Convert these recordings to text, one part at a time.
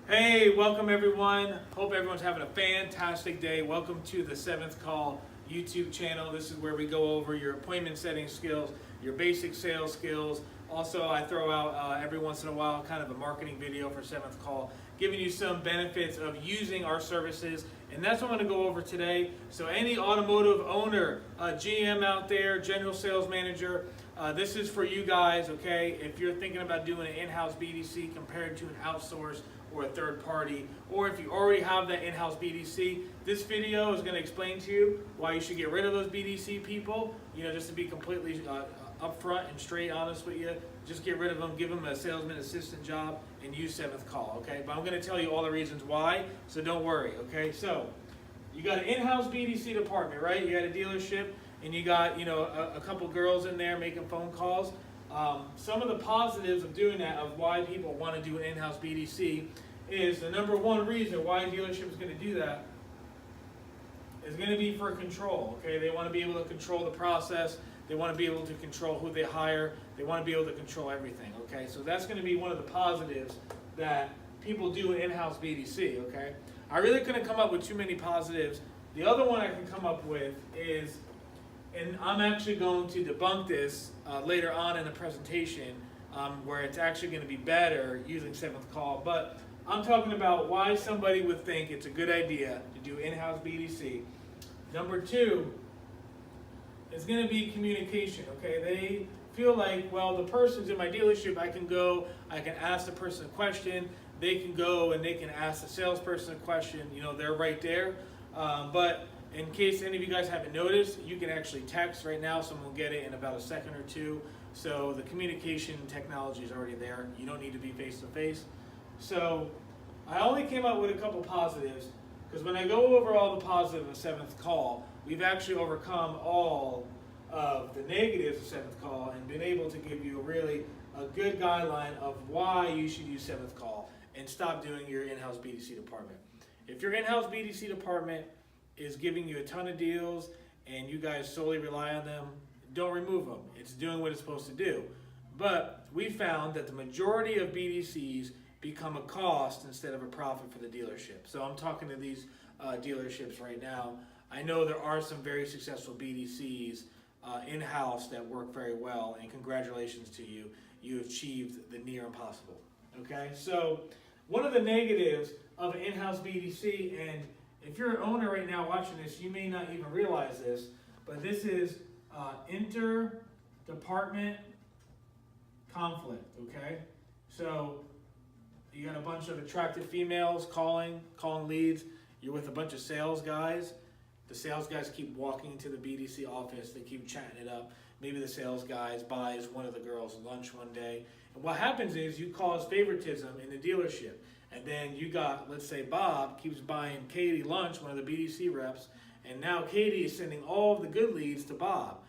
Hey, welcome everyone. Hope everyone's having a fantastic day. Welcome to the 7th Call YouTube channel. This is where we go over your appointment setting skills, your basic sales skills. Also, I throw out every once in a while kind of a marketing video for 7th Call, giving you some benefits of using our services. And that's what I'm going to go over today. So any automotive owner, GM out there, general sales manager, this is for you guys, okay? If you're thinking about doing an in-house BDC compared to an outsourced or a third party, or if you already have that in-house BDC, this video is going to explain to you why you should get rid of those BDC people. You know, just to be completely upfront and straight honest with you, just get rid of them, give them a salesman assistant job, and use 7th Call, okay? But I'm going to tell you all the reasons why, so don't worry, okay? So, you got an in-house BDC department, right? You got a dealership, and you got, you know, a couple girls in there making phone calls. Some of the positives of doing that, of why people want to do an in-house BDC, is the number one reason why a dealership is going to do that is going to be for control, okay? They want to be able to control the process. They want to be able to control who they hire. They want to be able to control everything, okay? So that's going to be one of the positives that people do an in-house BDC, okay? I really couldn't come up with too many positives. The other one I can come up with is, and I'm actually going to debunk this later on in the presentation, where it's actually going to be better using 7th Call, but I'm talking about why somebody would think it's a good idea to do in-house BDC. Number two, it's going to be communication, okay? They feel like, well, the person's in my dealership, I can go, I can ask the person a question, they can go and they can ask the salesperson a question, you know, they're right there. But in case any of you guys haven't noticed, you can actually text right now, someone will get it in about a second or two. So the communication technology is already there. You don't need to be face to face. So I only came up with a couple positives, because when I go over all the positives of 7th Call, we've actually overcome all of the negatives of 7th Call and been able to give you really a good guideline of why you should use 7th Call and stop doing your in-house BDC department. If your in-house BDC department is giving you a ton of deals and you guys solely rely on them, don't remove them. It's doing what it's supposed to do. But we found that the majority of BDCs become a cost instead of a profit for the dealership. So I'm talking to these dealerships right now. I know there are some very successful BDCs in-house that work very well, and congratulations to you. You achieved the near impossible. Okay, so one of the negatives of an in-house BDC, and if you're an owner right now watching this, you may not even realize this, but this is inter-department conflict, okay? So you got a bunch of attractive females calling leads. You're with a bunch of sales guys. The sales guys keep walking into the BDC office. They keep chatting it up. Maybe the sales guys buys one of the girls lunch one day. And what happens is you cause favoritism in the dealership. And then you got, let's say Bob keeps buying Katie lunch, one of the BDC reps, and now Katie is sending all of the good leads to Bob.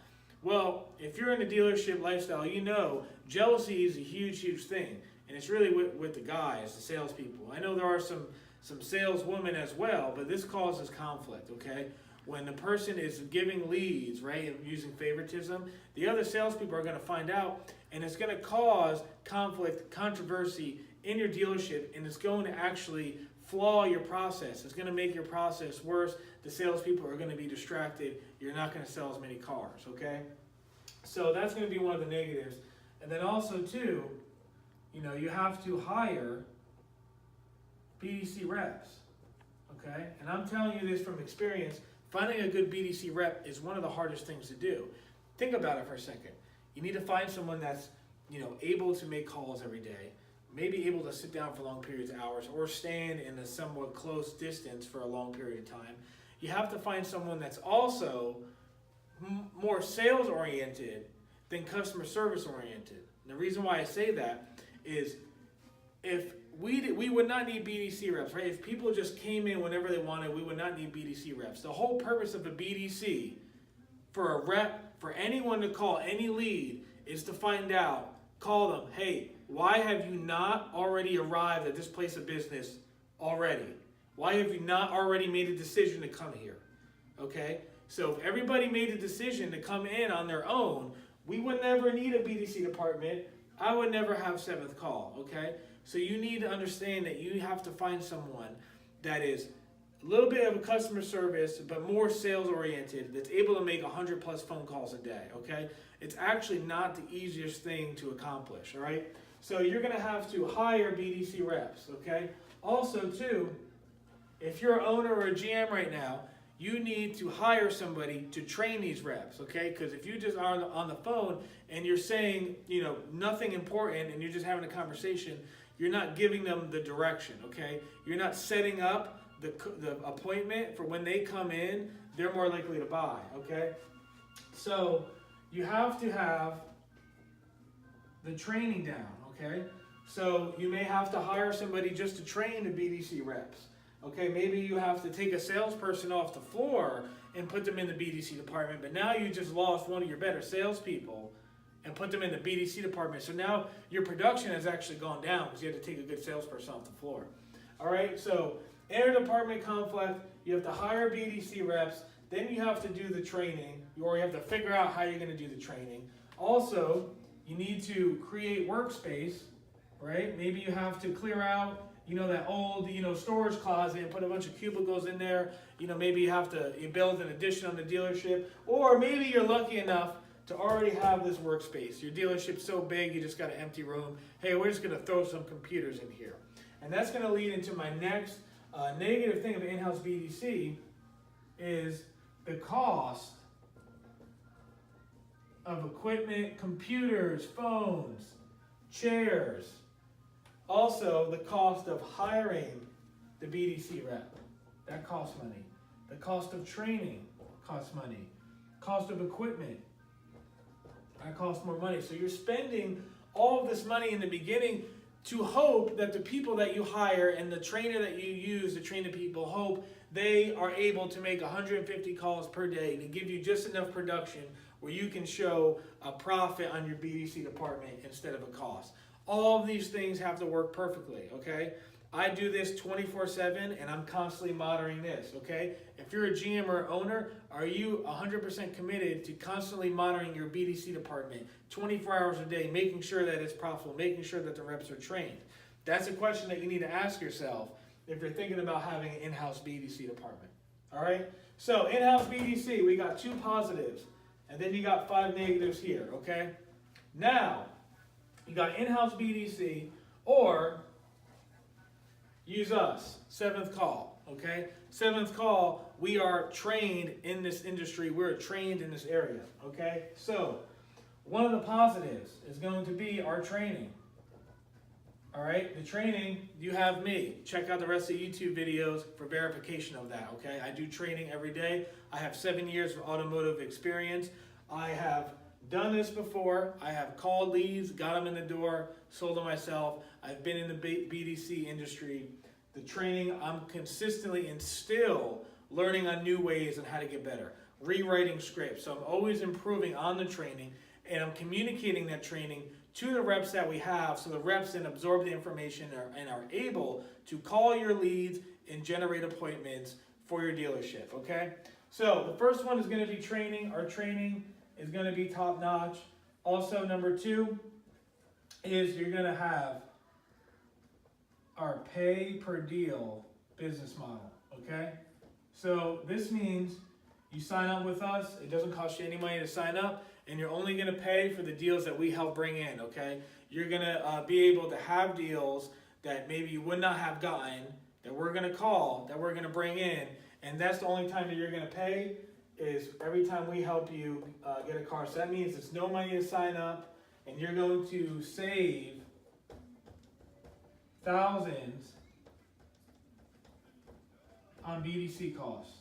Well, if you're in the dealership lifestyle, you know jealousy is a huge, huge thing. And it's really with the guys, the salespeople. I know there are some saleswomen as well, but this causes conflict, okay? When the person is giving leads, right, and using favoritism, the other salespeople are going to find out, and it's going to cause conflict, controversy in your dealership, and it's going to actually flaw your process. It's going to make your process worse. The salespeople are going to be distracted. You're not going to sell as many cars, okay? So that's going to be one of the negatives. And then also, too, you know, you have to hire BDC reps, okay? And I'm telling you this from experience. Finding a good BDC rep is one of the hardest things to do. Think about it for a second. You need to find someone that's, you know, able to make calls every day, maybe able to sit down for long periods of hours or stand in a somewhat close distance for a long period of time. You have to find someone that's also more sales oriented than customer service oriented. And the reason why I say that is if we would not need BDC reps, right? If people just came in whenever they wanted, we would not need BDC reps. The whole purpose of a BDC for a rep, for anyone to call any lead, is to find out, call them, hey, why have you not already arrived at this place of business already? Why have you not already made a decision to come here? Okay? So if everybody made a decision to come in on their own, we would never need a BDC department. I would never have seventh call, okay? So you need to understand that you have to find someone that is a little bit of a customer service, but more sales oriented, that's able to make 100 plus phone calls a day, okay? It's actually not the easiest thing to accomplish, all right? So you're gonna have to hire BDC reps, okay? Also too, if you're an owner or a GM right now, you need to hire somebody to train these reps, okay? Because if you just are on the phone and you're saying, you know, nothing important and you're just having a conversation, you're not giving them the direction, okay? You're not setting up the appointment for when they come in, they're more likely to buy, okay? So you have to have the training down, okay? So you may have to hire somebody just to train the BDC reps. Okay, maybe you have to take a salesperson off the floor and put them in the BDC department, but now you just lost one of your better salespeople and put them in the BDC department. So now your production has actually gone down because you had to take a good salesperson off the floor. All right, so interdepartment conflict, you have to hire BDC reps, then you have to do the training, or you have to figure out how you're going to do the training. Also, you need to create workspace, right? Maybe you have to clear out that old, storage closet and put a bunch of cubicles in there. Maybe you have to build an addition on the dealership. Or maybe you're lucky enough to already have this workspace. Your dealership's so big, you just got an empty room. Hey, we're just going to throw some computers in here. And that's going to lead into my next negative thing of in-house BDC is the cost of equipment, computers, phones, chairs. Also, the cost of hiring the BDC rep, that costs money. The cost of training costs money. Cost of equipment, that costs more money. So you're spending all of this money in the beginning to hope that the people that you hire and the trainer that you use to train the people, hope they are able to make 150 calls per day to give you just enough production where you can show a profit on your BDC department instead of a cost. All of these things have to work perfectly, okay? I do this 24/7 and I'm constantly monitoring this, okay? If you're a GM or owner, are you 100% committed to constantly monitoring your BDC department 24 hours a day, making sure that it's profitable, making sure that the reps are trained? That's a question that you need to ask yourself if you're thinking about having an in-house BDC department, all right? So in-house BDC, we got 2 positives, and then you got 5 negatives here, okay? Now, you got in-house BDC, or use us, seventh call, okay? Seventh call, we are trained in this industry. We're trained in this area, okay? So one of the positives is going to be our training, all right? The training, you have me. Check out the rest of the YouTube videos for verification of that, okay? I do training every day. I have 7 years of automotive experience. I have done this before. I have called leads, got them in the door, sold them myself. I've been in the BDC industry. The training, I'm consistently and still learning on new ways on how to get better. Rewriting scripts. So I'm always improving on the training, and I'm communicating that training to the reps that we have, so the reps then absorb the information and are able to call your leads and generate appointments for your dealership, okay? So the first one is going to be training. Our training is going to be top notch. Also, number 2 is you're going to have our pay per deal business model, okay? So this means you sign up with us, it doesn't cost you any money to sign up, and you're only going to pay for the deals that we help bring in, okay? You're going to be able to have deals that maybe you would not have gotten, that we're going to call, that we're going to bring in, and that's the only time that you're going to pay is every time we help you get a car. So that means it's no money to sign up, and you're going to save thousands on BDC costs,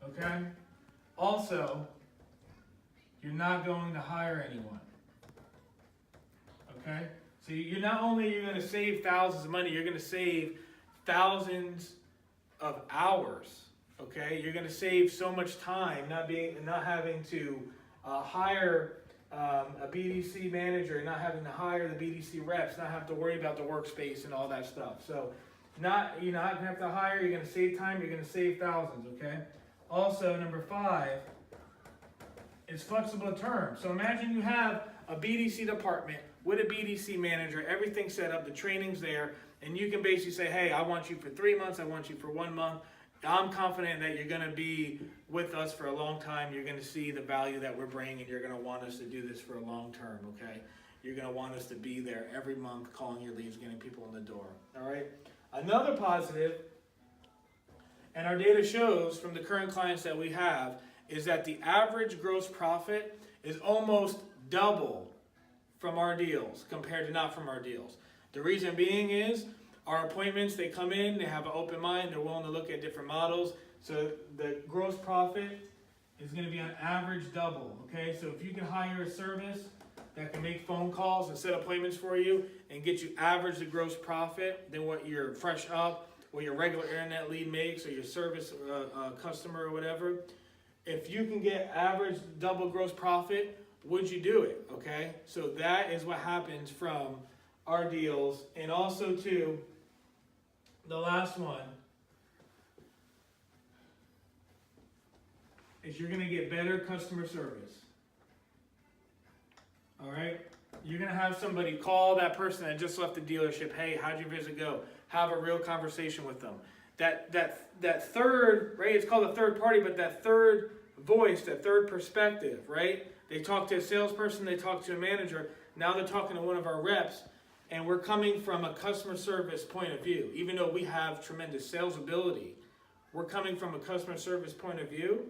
okay? Also, you're not going to hire anyone, okay? So you're not only you're going to save thousands of money, you're going to save thousands of hours. Okay, you're going to save so much time not having to hire a BDC manager, not having to hire the BDC reps, not have to worry about the workspace and all that stuff. So, you're not going to have to hire. You're going to save time. You're going to save thousands. Okay. Also, number 5 is flexible terms. So imagine you have a BDC department with a BDC manager, everything's set up, the training's there, and you can basically say, hey, I want you for 3 months, I want you for 1 month. I'm confident that you're going to be with us for a long time. You're going to see the value that we're bringing, and you're going to want us to do this for a long term, okay? You're going to want us to be there every month, calling your leads, getting people in the door, all right? Another positive, and our data shows from the current clients that we have, is that the average gross profit is almost double from our deals compared to not from our deals. The reason being is our appointments, they come in, they have an open mind, they're willing to look at different models. So the gross profit is going to be on average double, okay? So if you can hire a service that can make phone calls and set appointments for you and get you average the gross profit than what your fresh up or your regular internet lead makes or your service customer or whatever, if you can get average double gross profit, would you do it, okay? So that is what happens from our deals. And also too, the last one is you're going to get better customer service. All right? You're going to have somebody call that person that just left the dealership, hey, how'd your visit go? Have a real conversation with them. That third, right? It's called a third party, but that third voice, that third perspective, right? They talk to a salesperson, they talk to a manager. Now they're talking to one of our reps, and we're coming from a customer service point of view. Even though we have tremendous sales ability, we're coming from a customer service point of view.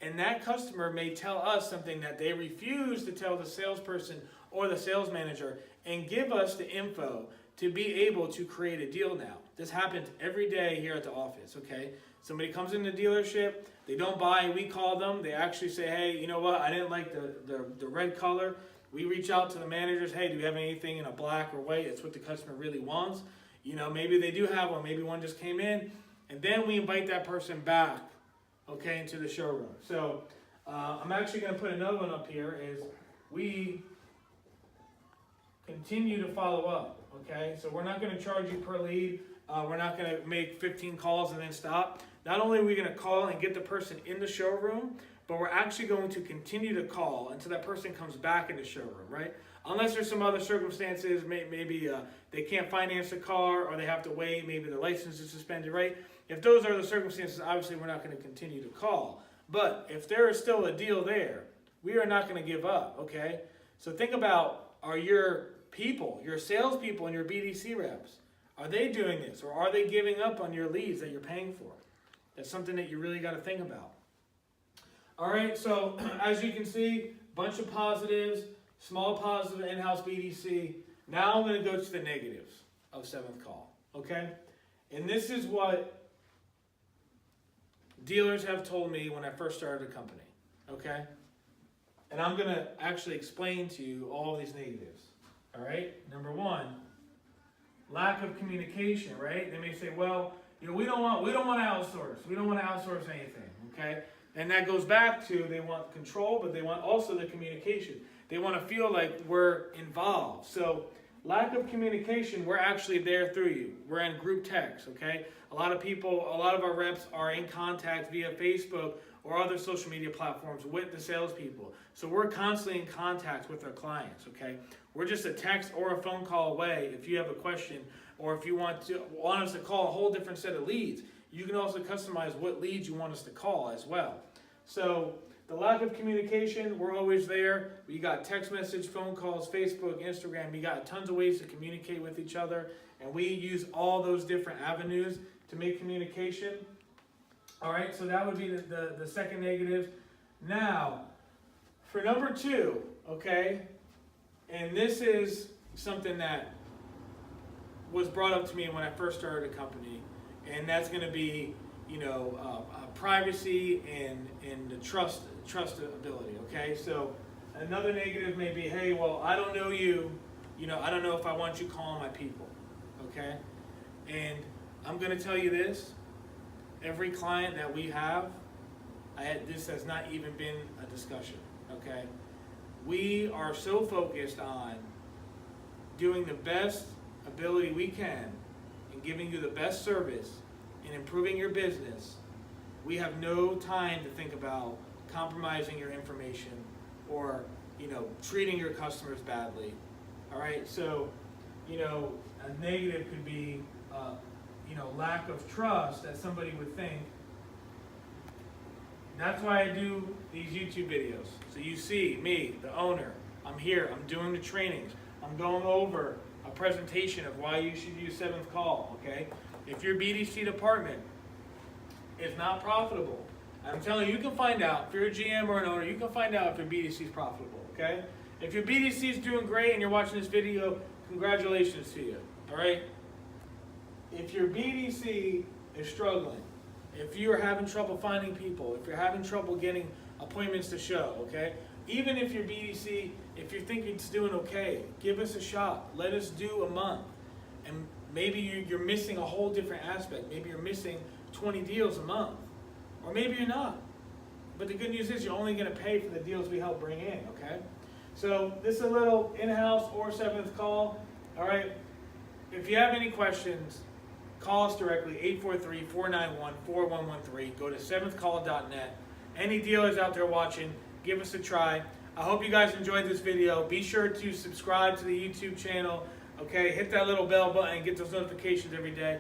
And that customer may tell us something that they refuse to tell the salesperson or the sales manager and give us the info to be able to create a deal now. This happens every day here at the office, okay? Somebody comes in the dealership, they don't buy, we call them, they actually say, hey, you know what, I didn't like the red color. We reach out to the managers, hey, do we have anything in a black or white? It's what the customer really wants. You know, maybe they do have one, maybe one just came in, and then we invite that person back, okay, into the showroom. So I'm actually going to put another one up here is we continue to follow up, okay? So we're not going to charge you per lead. We're not going to make 15 calls and then stop. Not only are we going to call and get the person in the showroom, but we're actually going to continue to call until that person comes back in the showroom, right? Unless there's some other circumstances, maybe they can't finance the car or they have to wait, maybe the license is suspended, right? If those are the circumstances, obviously we're not going to continue to call. But if there is still a deal there, we are not going to give up, okay? So think about, are your people, your salespeople and your BDC reps, are they doing this? Or are they giving up on your leads that you're paying for? That's something that you really got to think about. All right, so as you can see, bunch of positives, small positive in-house BDC. Now I'm going to go to the negatives of 7th Call, okay? And this is what dealers have told me when I first started the company, okay? And I'm going to actually explain to you all these negatives, all right? Number one, lack of communication, right? They may say, well, you know, we don't want to outsource. We don't want to outsource anything, okay? And that goes back to they want control, but they want also the communication. They want to feel like we're involved. So lack of communication, we're actually there through you. We're in group text, okay? A lot of our reps are in contact via Facebook or other social media platforms with the salespeople. So we're constantly in contact with our clients, okay? We're just a text or a phone call away if you have a question or if you want us to call a whole different set of leads. You can also customize what leads you want us to call as well. So the lack of communication, we're always there. We got text message, phone calls, Facebook, Instagram. We got tons of ways to communicate with each other, and we use all those different avenues to make communication. All right, so that would be the second negative. Now, for number 2, okay, and this is something that was brought up to me when I first started the company, and that's going to be, privacy and the trustability, okay? So another negative may be, hey, well, I don't know you, I don't know if I want you calling my people, okay? And I'm going to tell you this, every client that we have, this has not even been a discussion, okay? We are so focused on doing the best ability we can and giving you the best service and improving your business. We have no time to think about compromising your information or, treating your customers badly All right, so, a negative could be, lack of trust that somebody would think. That's why I do these YouTube videos. So you see me, the owner, I'm here, I'm doing the trainings, I'm going over a presentation of why you should use 7th Call, okay? If your BDC department is not profitable, I'm telling you, you can find out. If you're a GM or an owner, you can find out if your BDC is profitable, okay? If your BDC is doing great and you're watching this video, congratulations to you, all right? If your BDC is struggling, if you're having trouble finding people, if you're having trouble getting appointments to show, okay? Even if your BDC, if you think it's doing okay, give us a shot. Let us do a month. And maybe you're missing a whole different aspect. Maybe you're missing 20 deals a month. Or maybe you're not. But the good news is you're only going to pay for the deals we help bring in, okay? So this is a little in-house or 7th Call, all right? If you have any questions, call us directly, 843-491-4113. Go to 7thcall.net. Any dealers out there watching, give us a try. I hope you guys enjoyed this video. Be sure to subscribe to the YouTube channel. Okay, hit that little bell button and get those notifications every day.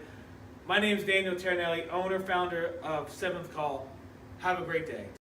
My name is DanielTarinelli, owner, founder of 7th Call. Have a great day.